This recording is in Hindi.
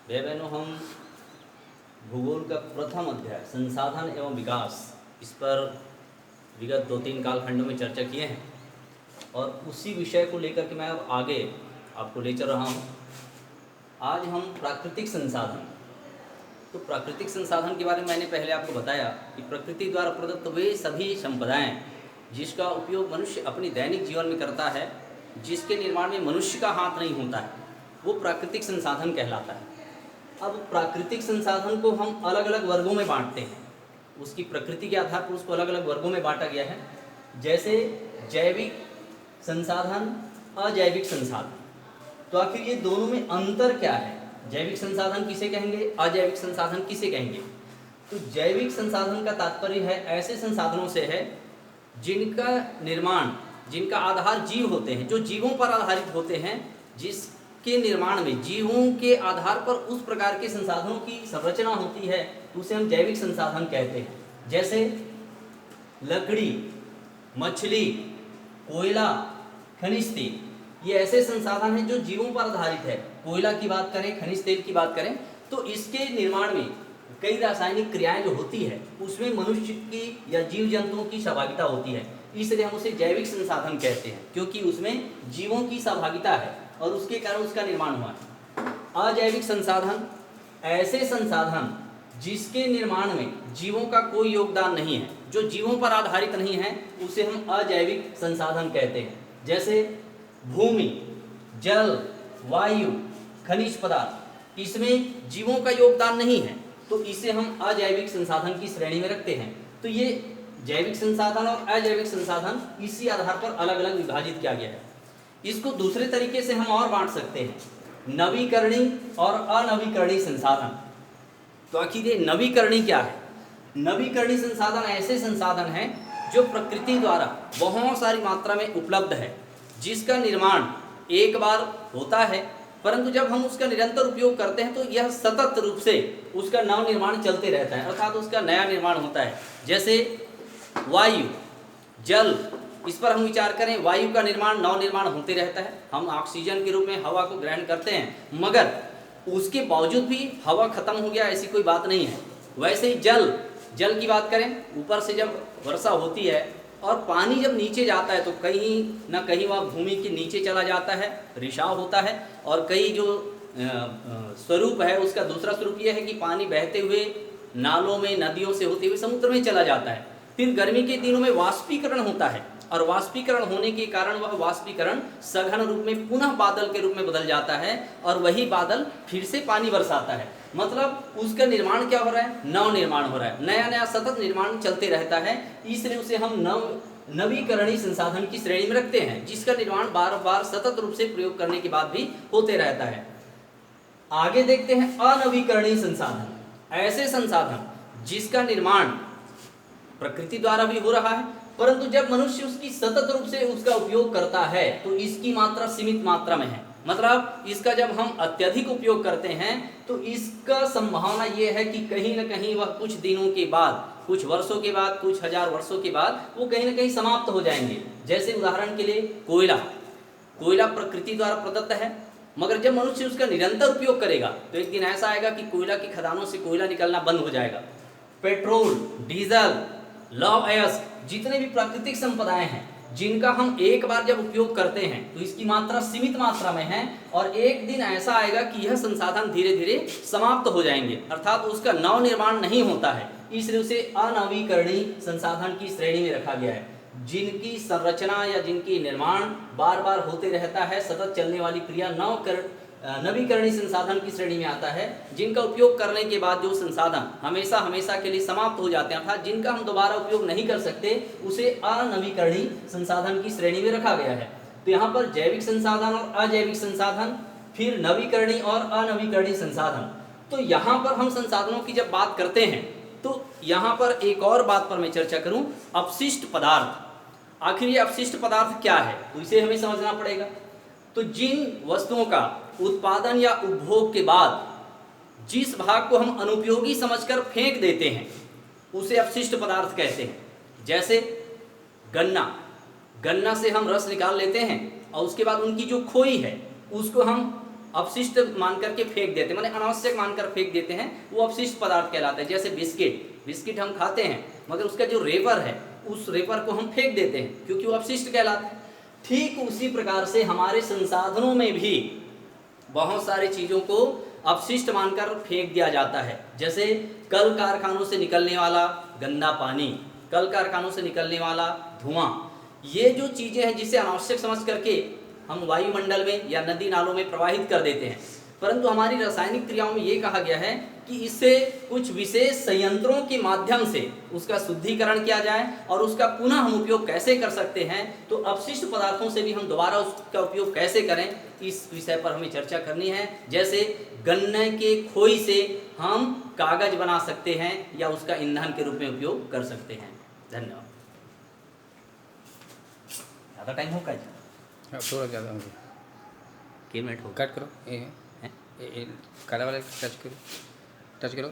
भाई बहनों, हम भूगोल का प्रथम अध्याय संसाधन एवं विकास इस पर विगत 2-3 कालखंडों में चर्चा किए हैं और उसी विषय को लेकर के मैं अब आगे आपको ले चल रहा हूँ। आज हम प्राकृतिक संसाधन, तो प्राकृतिक संसाधन के बारे में मैंने पहले आपको बताया कि प्रकृति द्वारा प्रदत्त वे सभी संपदाएं जिसका उपयोग मनुष्य अपनी दैनिक जीवन में करता है, जिसके निर्माण में मनुष्य का हाथ नहीं होता है, वो प्राकृतिक संसाधन कहलाता है। अब प्राकृतिक संसाधन को हम अलग अलग वर्गों में बांटते हैं, उसकी प्रकृति के आधार पर उसको अलग अलग वर्गों में बांटा गया है, जैसे जैविक संसाधन, अजैविक संसाधन। तो आखिर ये दोनों में अंतर क्या है? जैविक संसाधन किसे कहेंगे, अजैविक संसाधन किसे कहेंगे? तो जैविक संसाधन का तात्पर्य है ऐसे संसाधनों से है जिनका निर्माण, जिनका आधार जीव होते हैं, जो जीवों पर आधारित होते हैं, जिसके निर्माण में जीवों के आधार पर उस प्रकार के संसाधनों की संरचना होती है, उसे हम जैविक संसाधन कहते हैं। जैसे लकड़ी, मछली, कोयला, खनिज तेल, ये ऐसे संसाधन हैं जो जीवों पर आधारित है। कोयला की बात करें, खनिज तेल की बात करें, तो इसके निर्माण में कई रासायनिक क्रियाएं जो होती है उसमें मनुष्य की या जीव जंतुओं की सहभागिता होती है, इसलिए हम उसे जैविक संसाधन कहते हैं, क्योंकि उसमें जीवों की सहभागिता है और उसके कारण उसका निर्माण हुआ है। अजैविक संसाधन ऐसे संसाधन जिसके निर्माण में जीवों का कोई योगदान नहीं है, जो जीवों पर आधारित नहीं है, उसे हम अजैविक संसाधन कहते हैं। जैसे भूमि, जल, वायु, खनिज पदार्थ, इसमें जीवों का योगदान नहीं है, तो इसे हम अजैविक संसाधन की श्रेणी में रखते हैं। तो ये जैविक संसाधन और अजैविक संसाधन इसी आधार पर अलग अलग विभाजित किया गया है। इसको दूसरे तरीके से हम और बांट सकते हैं, नवीकरणीय और अनवीकरणीय संसाधन। तो आखिर ये नवीकरणीय क्या है? नवीकरणीय संसाधन ऐसे संसाधन हैं जो प्रकृति द्वारा बहुत सारी मात्रा में उपलब्ध है, जिसका निर्माण एक बार होता है, परंतु जब हम उसका निरंतर उपयोग करते हैं तो यह सतत रूप से उसका नव निर्माण चलते रहता है, अर्थात उसका नया निर्माण होता है। जैसे वायु, जल, इस पर हम विचार करें, वायु का निर्माण, नव निर्माण होते रहता है। हम ऑक्सीजन के रूप में हवा को ग्रहण करते हैं, मगर उसके बावजूद भी हवा खत्म हो गया ऐसी कोई बात नहीं है। वैसे ही जल की बात करें, ऊपर से जब वर्षा होती है और पानी जब नीचे जाता है तो कहीं ना कहीं वह भूमि के नीचे चला जाता है, रिसाव होता है, और कई जो स्वरूप है उसका दूसरा स्वरूप यह है कि पानी बहते हुए नालों में, नदियों से होते हुए समुद्र में चला जाता है। फिर गर्मी के दिनों में वाष्पीकरण होता है, और वाष्पीकरण होने के कारण वह वाष्पीकरण सघन रूप में पुनः बादल के रूप में बदल जाता है, और वही बादल फिर से पानी बरसाता है। मतलब उसका निर्माण क्या हो रहा है? नव निर्माण हो रहा है, नया नया सतत निर्माण चलते रहता है। इसलिए उसे हम नवीकरणीय संसाधन की श्रेणी में रखते हैं, जिसका निर्माण बार बार सतत रूप से प्रयोग करने के बाद भी होते रहता है। आगे देखते हैं अनवीकरणीय संसाधन, ऐसे संसाधन जिसका निर्माण प्रकृति द्वारा भी हो रहा है, परंतु जब मनुष्य उसकी सतत रूप से उसका उपयोग करता है तो इसकी मात्रा सीमित मात्रा में है। मतलब इसका जब हम अत्यधिक उपयोग करते हैं तो इसका संभावना ये है कि कहीं न कहीं वह कुछ दिनों के बाद, कुछ वर्षों के बाद, कुछ हजार वर्षों के बाद वो कहीं न कहीं समाप्त हो जाएंगे। जैसे उदाहरण के लिए कोयला प्रकृति द्वारा प्रदत्त है, मगर जब मनुष्य उसका निरंतर उपयोग करेगा तो एक दिन ऐसा आएगा कि कोयला की खदानों से कोयला निकलना बंद हो जाएगा। पेट्रोल, डीजल, लौह अयस्क, जितने भी प्राकृतिक संपदाएं हैं जिनका हम एक बार जब उपयोग करते हैं तो इसकी मात्रा सीमित मात्रा में है, और एक दिन ऐसा आएगा कि यह संसाधन धीरे धीरे समाप्त हो जाएंगे, अर्थात उसका नव निर्माण नहीं होता है। इसलिए उसे अनवीकरणीय संसाधन की श्रेणी में रखा गया है, जिनकी संरचना या जिनकी निर्माण बार बार होते रहता है, सतत चलने वाली क्रिया नवीकरणीय संसाधन की श्रेणी में आता है, जिनका उपयोग करने के बाद जो संसाधन हमेशा हमेशा के लिए समाप्त हो जाते हैं, अर्थात जिनका हम दोबारा उपयोग नहीं कर सकते, उसे अनवीकरणीय संसाधन की श्रेणी में रखा गया है। तो यहाँ पर जैविक संसाधन और अजैविक संसाधन, फिर नवीकरणीय और अनवीकरणीय संसाधन। तो यहाँ पर हम संसाधनों की जब बात करते हैं तो यहाँ पर एक और बात पर मैं चर्चा करूँ, अपशिष्ट पदार्थ। आखिर ये अपशिष्ट पदार्थ क्या है, तो इसे हमें समझना पड़ेगा। तो जिन वस्तुओं का उत्पादन या उपभोग के बाद जिस भाग को हम अनुपयोगी समझकर फेंक देते हैं उसे अपशिष्ट पदार्थ कहते हैं। जैसे गन्ना से हम रस निकाल लेते हैं और उसके बाद उनकी जो खोई है उसको हम अपशिष्ट मान करके फेंक देते हैं, माने अनावश्यक मानकर फेंक देते हैं, वो अपशिष्ट पदार्थ कहलाता है। जैसे बिस्किट हम खाते हैं मगर उसका जो रेपर है उस रेपर को हम फेंक देते हैं क्योंकि वो अपशिष्ट कहलाता है। ठीक उसी प्रकार से हमारे संसाधनों में भी बहुत सारी चीज़ों को अपशिष्ट मानकर फेंक दिया जाता है। जैसे कल कारखानों से निकलने वाला गंदा पानी, कल कारखानों से निकलने वाला धुआं, ये जो चीज़ें हैं जिसे अनावश्यक समझ करके हम वायुमंडल में या नदी नालों में प्रवाहित कर देते हैं, परंतु हमारी रासायनिक क्रियाओं में ये कहा गया है कि इससे कुछ विशेष संयंत्रों के माध्यम से उसका शुद्धिकरण किया जाए और उसका पुनः हम उपयोग कैसे कर सकते हैं, तो अपशिष्ट पदार्थों से भी हम दोबारा उसका उपयोग कैसे करें, इस विषय पर हमें चर्चा करनी है। जैसे गन्ने के खोई से हम कागज बना सकते हैं या उसका ईंधन के रूप में उपयोग कर सकते हैं। धन्यवाद। ज़्यादा टाइम होगा जी? हाँ, थोड़ा ज़्यादा हो गया। कितने मिनट हो? कट करो, ये काला वाला टच करो।